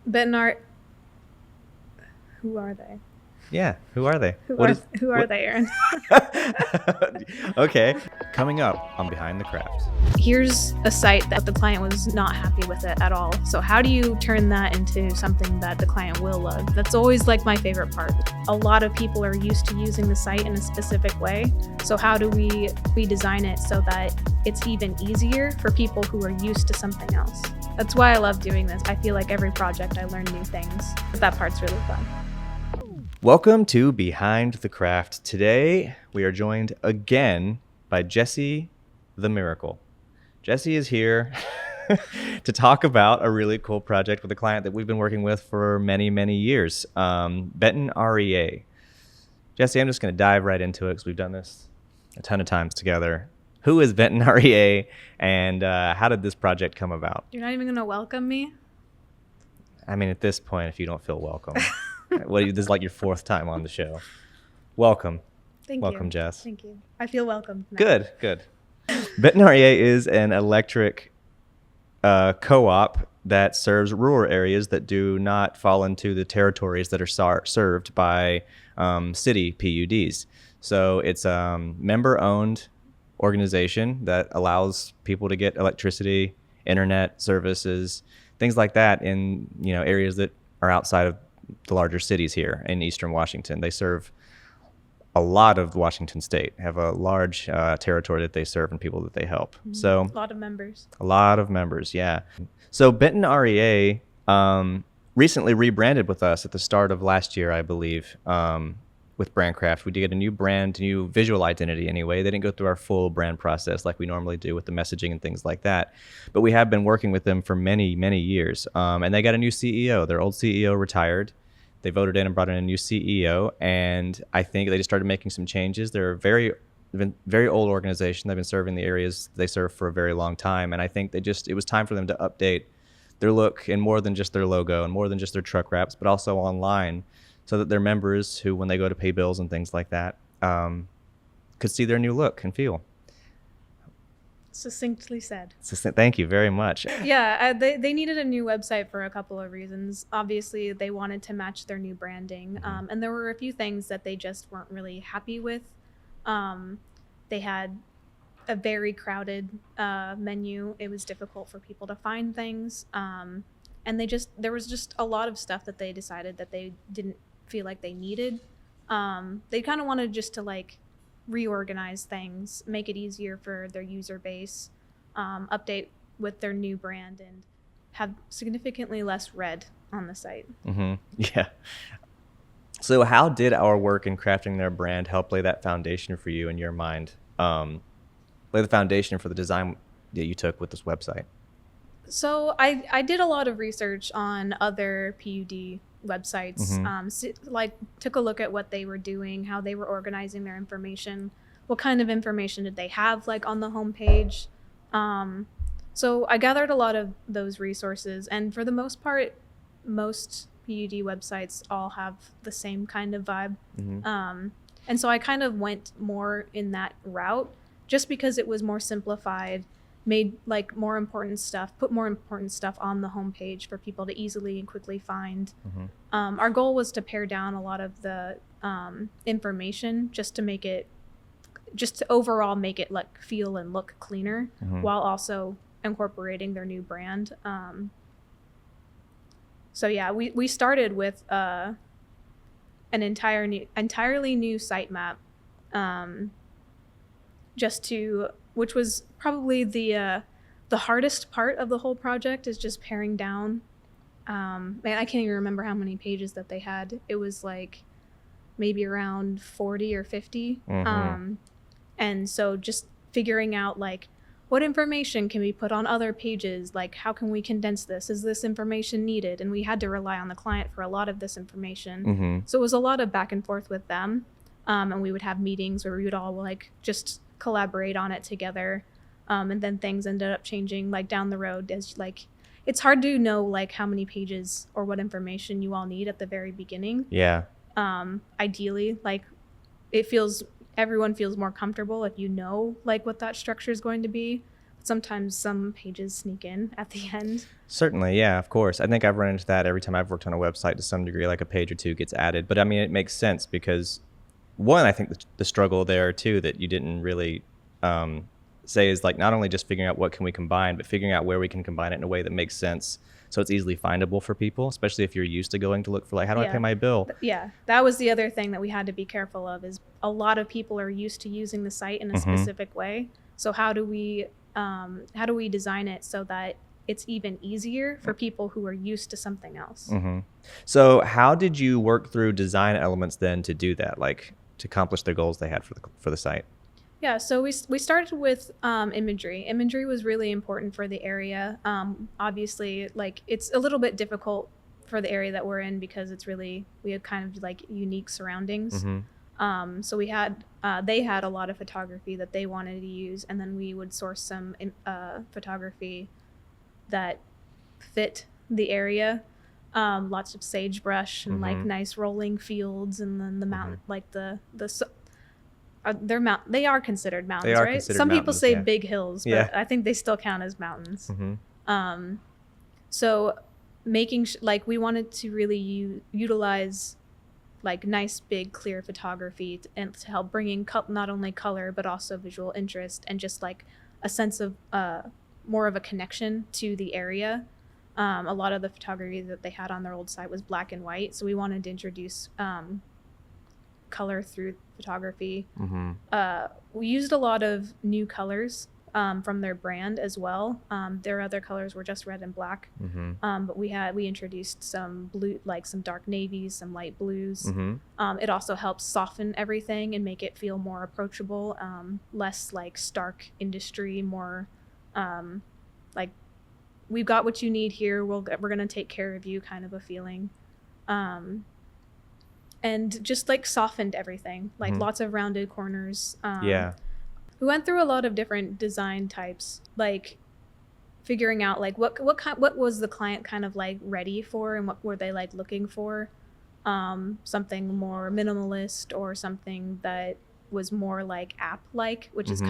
Benar, who are they? Yeah, who are they? Who are they, Aaron? Okay, coming up on Behind the Craft. Here's a site that the client was not happy with it at all. So how do you turn that into something that the client will love? That's always like my favorite part. A lot of people are used to using the site in a specific way. So how do we design it so that it's even easier for people who are used to something else? That's why I love doing this. I feel like every project I learn new things, but that part's really fun. Welcome to Behind the Craft. Today, we are joined again by Jessi the Miracle. Jessi is here to talk about a really cool project with a client that we've been working with for many, many years, Benton REA. Jessi, I'm just going to dive right into it because we've done this a ton of times together. Who is Benton REA and how did this project come about? You're not even going to welcome me? I mean, at this point, if you don't feel welcome, this is like your fourth time on the show. Welcome. Thank you. Welcome, Jess. Thank you. I feel welcome. Good. Benton REA is an electric co-op that serves rural areas that do not fall into the territories that are served by city PUDs. So it's a member-owned organization that allows people to get electricity, internet services, things like that in areas that are outside of the larger cities here in Eastern Washington. They serve a lot of Washington State, have a large territory that they serve and people that they help. Mm-hmm. So a lot of members, yeah. So Benton REA recently rebranded with us at the start of last year, I believe, with Brandcraft. We did get a new brand, new visual identity anyway. They didn't go through our full brand process like we normally do with the messaging and things like that. But we have been working with them for many, many years. And they got a new CEO. Their old CEO retired. They voted in and brought in a new CEO. And I think they just started making some changes. They're a very old organization. They've been serving the areas they serve for a very long time. And I think it was time for them to update their look and more than just their logo and more than just their truck wraps, but also online, so that their members who, when they go to pay bills and things like that, could see their new look and feel. Succinctly said. Thank you very much. Yeah, they needed a new website for a couple of reasons. Obviously, they wanted to match their new branding, and there were a few things that they just weren't really happy with. They had a very crowded menu. It was difficult for people to find things, and there was just a lot of stuff that they decided that they didn't feel like they needed. They kind of wanted just to reorganize things, make it easier for their user base, update with their new brand, and have significantly less red on the site. Mm-hmm. Yeah. So how did our work in crafting their brand help lay that foundation for you in your mind? Lay the foundation for the design that you took with this website? So I did a lot of research on other PUD websites, took a look at what they were doing, how they were organizing their information, what kind of information did they have on the homepage. So I gathered a lot of those resources, and for the most part, most PUD websites all have the same kind of vibe. Mm-hmm. And so I kind of went more in that route just because it was more simplified, made more important stuff, put more important stuff on the homepage for people to easily and quickly find. Mm-hmm. Our goal was to pare down a lot of the information just to overall make it feel and look cleaner, mm-hmm. while also incorporating their new brand. So yeah, we started with an entirely new sitemap, which was probably the hardest part of the whole project, is just paring down. Man, I can't even remember how many pages that they had. It was maybe around 40 or 50. Mm-hmm. And so just figuring out what information can we put on other pages? How can we condense this? Is this information needed? And we had to rely on the client for a lot of this information. Mm-hmm. So it was a lot of back and forth with them. And we would have meetings where we would all just collaborate on it together. And then things ended up changing down the road, as it's hard to know how many pages or what information you all need at the very beginning. Yeah. Ideally, everyone feels more comfortable if what that structure is going to be. sometimes some pages sneak in at the end. Certainly, yeah, of course. I think I've run into that every time I've worked on a website to some degree, like a page or two gets added. But I mean, it makes sense because one, I think the struggle there too that you didn't really say is like not only just figuring out what can we combine, but figuring out where we can combine it in a way that makes sense so it's easily findable for people, especially if you're used to going to look for like, how do I pay my bill? Yeah, that was the other thing that we had to be careful of is a lot of people are used to using the site in a specific way. So how do we design it so that it's even easier for people who are used to something else? So how did you work through design elements then to do that, like to accomplish the goals they had for the site? Yeah, so we started with imagery. Imagery was really important for the area. Obviously, like it's a little bit difficult for the area that we're in because we had kind of like unique surroundings. So they had a lot of photography that they wanted to use, and then we would source some photography that fit the area. Lots of sagebrush and like nice rolling fields, and then the mountain, like they are considered mountains, right? Some people say big hills, but I think they still count as mountains. So making like we wanted to really utilize like nice big clear photography and to help bring in not only color but also visual interest and just like a sense of more of a connection to the area. A lot of the photography that they had on their old site was black and white, so we wanted to introduce color through photography. We used a lot of new colors from their brand as well. Their other colors were just red and black, but we introduced some blue, like some dark navies, some light blues. It also helps soften everything and make it feel more approachable, less like stark industry, more like we've got what you need here, we're gonna take care of you kind of a feeling. And just like softened everything, like lots of rounded corners. We went through a lot of different design types, like figuring out like what was the client kind of like ready for and what were they like looking for. Something more minimalist or something that was more like app-like, which is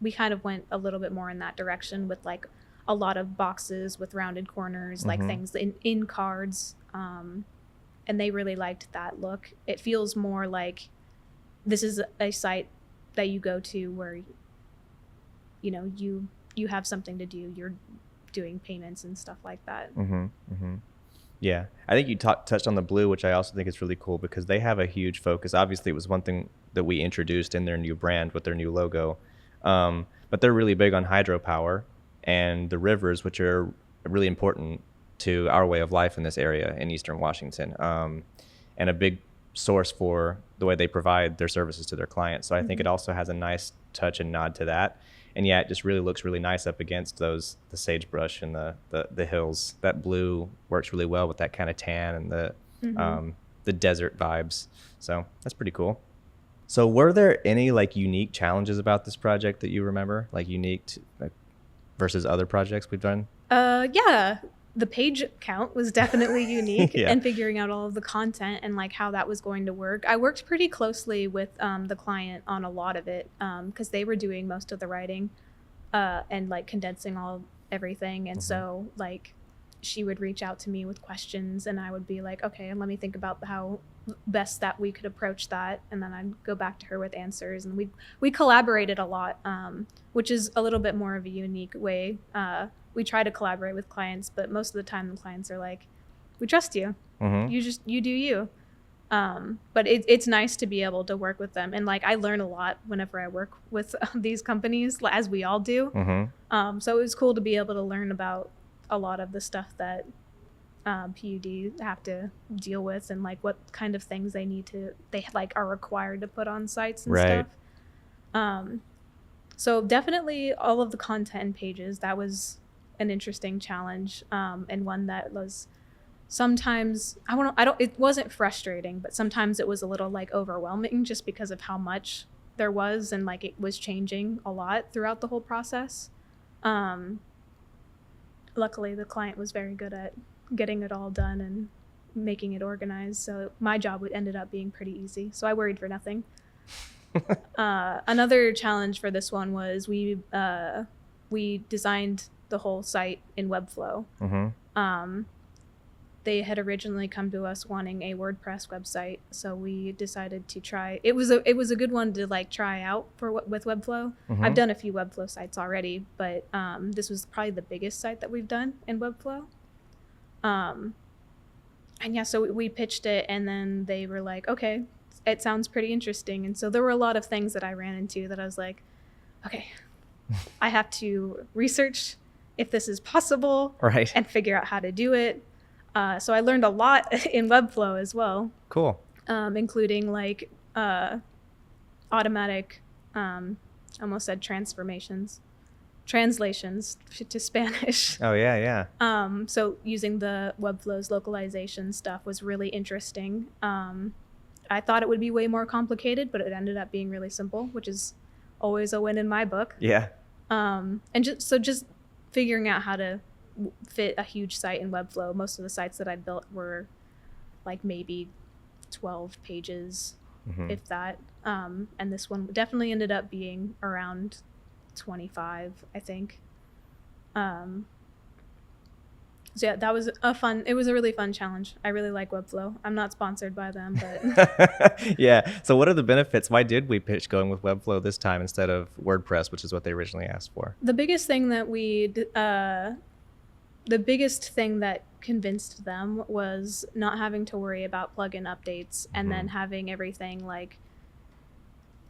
we kind of went a little bit more in that direction with like a lot of boxes with rounded corners, like things in cards. And they really liked that look. It feels more like this is a site that you go to where, you know, you have something to do. You're doing payments and stuff like that. Yeah, I think you touched on the blue, which I also think is really cool because they have a huge focus. Obviously, it was one thing that we introduced in their new brand with their new logo, but they're really big on hydropower and the rivers, which are really important to our way of life in this area in Eastern Washington, and a big source for the way they provide their services to their clients. So I think it also has a nice touch and nod to that. And yeah, it just really looks really nice up against the sagebrush and the hills. That blue works really well with that kind of tan and the desert vibes. So that's pretty cool. So were there any like unique challenges about this project that you remember, like unique to, like, versus other projects we've done? Yeah. The page count was definitely unique and figuring out all of the content and like how that was going to work. I worked pretty closely with the client on a lot of it because they were doing most of the writing and like condensing everything. And so like she would reach out to me with questions and I would be like, okay, let me think about how best that we could approach that. And then I'd go back to her with answers. And we collaborated a lot, which is a little bit more of a unique way. We try to collaborate with clients, but most of the time the clients are like, we trust you. You do you. But it's nice to be able to work with them. And like, I learn a lot whenever I work with these companies, as we all do. So it was cool to be able to learn about a lot of the stuff that PUD have to deal with and like what kind of things they like are required to put on sites and stuff. So definitely all of the content and pages, that was an interesting challenge, and one that was sometimes it wasn't frustrating, but sometimes it was a little like overwhelming just because of how much there was and like it was changing a lot throughout the whole process. Luckily the client was very good at getting it all done and making it organized, so my job ended up being pretty easy, so I worried for nothing. Another challenge for this one was we we designed the whole site in Webflow. They had originally come to us wanting a WordPress website, so we decided to try. It was a good one to like try out with Webflow. I've done a few Webflow sites already, but this was probably the biggest site that we've done in Webflow. And yeah, so we pitched it, and then they were like, okay, it sounds pretty interesting. And so there were a lot of things that I ran into that I was like, okay, I have to research if this is possible, right, and figure out how to do it. So I learned a lot in Webflow as well. Cool. Including like automatic, almost said translations to Spanish. Oh yeah. So using the Webflow's localization stuff was really interesting. I thought it would be way more complicated, but it ended up being really simple, which is always a win in my book. Yeah. And just figuring out how to fit a huge site in Webflow. Most of the sites that I built were like maybe 12 pages, if that. And this one definitely ended up being around 25, I think. So yeah, it was a really fun challenge. I really like Webflow. I'm not sponsored by them, but yeah. So what are the benefits? Why did we pitch going with Webflow this time instead of WordPress, which is what they originally asked for? The biggest thing that convinced them was not having to worry about plugin updates and then having everything like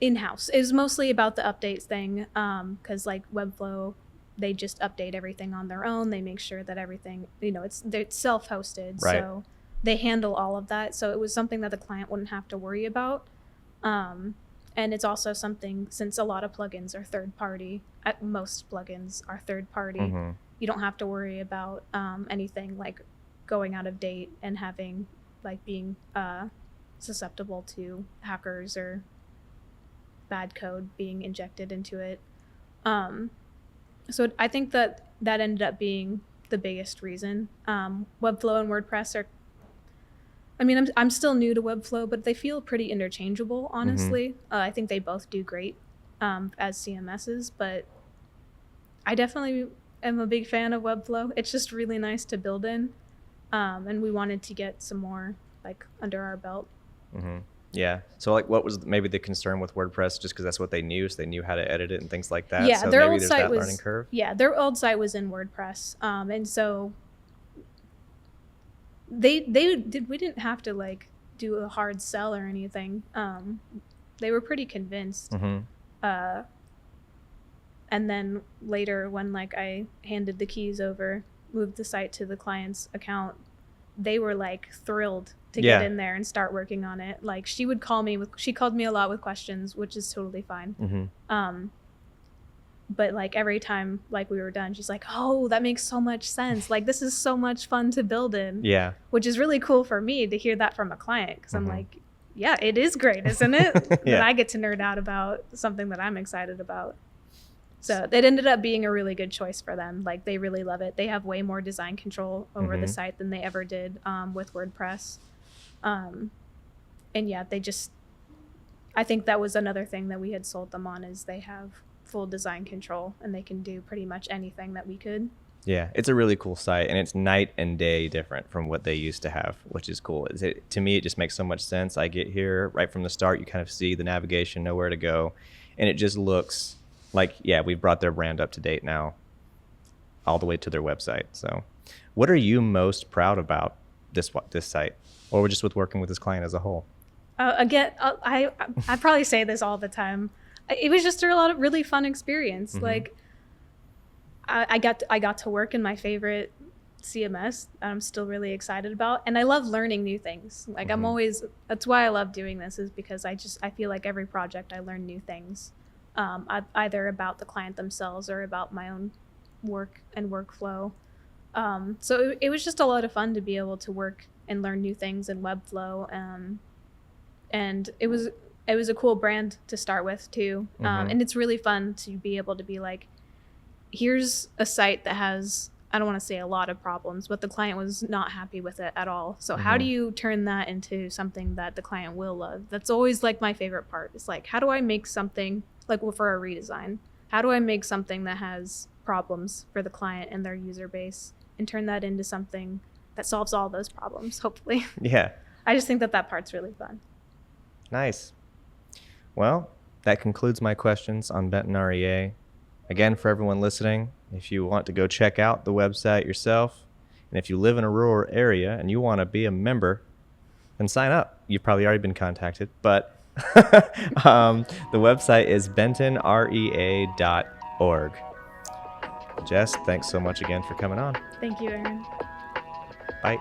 in-house. It was mostly about the updates thing, because like Webflow, they just update everything on their own. They make sure that everything, it's self-hosted, right. So they handle all of that. So it was something that the client wouldn't have to worry about. And it's also something, since a lot of plugins are third-party, most plugins are third-party, you don't have to worry about anything like going out of date and having like being susceptible to hackers or bad code being injected into it. So I think that ended up being the biggest reason. Webflow and WordPress are, I mean, I'm still new to Webflow, but they feel pretty interchangeable, honestly. I think they both do great as CMSs, but I definitely am a big fan of Webflow. It's just really nice to build in, and we wanted to get some more like under our belt. Yeah. So like, what was maybe the concern with WordPress? Just because that's what they knew, so they knew how to edit it and things like that. Yeah, so their maybe old there's site that was learning curve. Yeah, their old site was in WordPress, and so we didn't have to like do a hard sell or anything. They were pretty convinced. And then later, when like I handed the keys over, moved the site to the client's account, they were like thrilled to get in there and start working on it. Like she called me a lot with questions, which is totally fine. But like every time like we were done, she's like, oh, that makes so much sense. Like this is so much fun to build in. Yeah. Which is really cool for me to hear that from a client, because I'm like, yeah, it is great, isn't it? That I get to nerd out about something that I'm excited about. So it ended up being a really good choice for them. Like they really love it. They have way more design control over the site than they ever did with WordPress. And yeah, I think that was another thing that we had sold them on, is they have full design control and they can do pretty much anything that we could. Yeah, it's a really cool site, and it's night and day different from what they used to have, which is cool. To me, it just makes so much sense. I get here right from the start, you kind of see the navigation, know where to go, and it just looks like, yeah, we've brought their brand up to date now all the way to their website. So what are you most proud about this site, or just with working with this client as a whole? Again, I probably say this all the time. It was just a lot of really fun experience. Like I got to work in my favorite CMS that I'm still really excited about, and I love learning new things. Like that's why I love doing this, is because I feel like every project I learn new things, either about the client themselves or about my own work and workflow. So it was just a lot of fun to be able to work and learn new things in Webflow, and it was a cool brand to start with too. And it's really fun to be able to be like, here's a site that has, I don't want to say a lot of problems, but the client was not happy with it at all. So how do you turn that into something that the client will love? That's always like my favorite part. It's like, how do I make something, like for a redesign, how do I make something that has problems for the client and their user base and turn that into something that solves all those problems, hopefully. Yeah. I just think that that part's really fun. Nice. Well, that concludes my questions on Benton REA. Again, for everyone listening, if you want to go check out the website yourself, and if you live in a rural area and you want to be a member, then sign up. You've probably already been contacted, but the website is bentonrea.org. Jess, thanks so much again for coming on. Thank you, Aaron. Bye.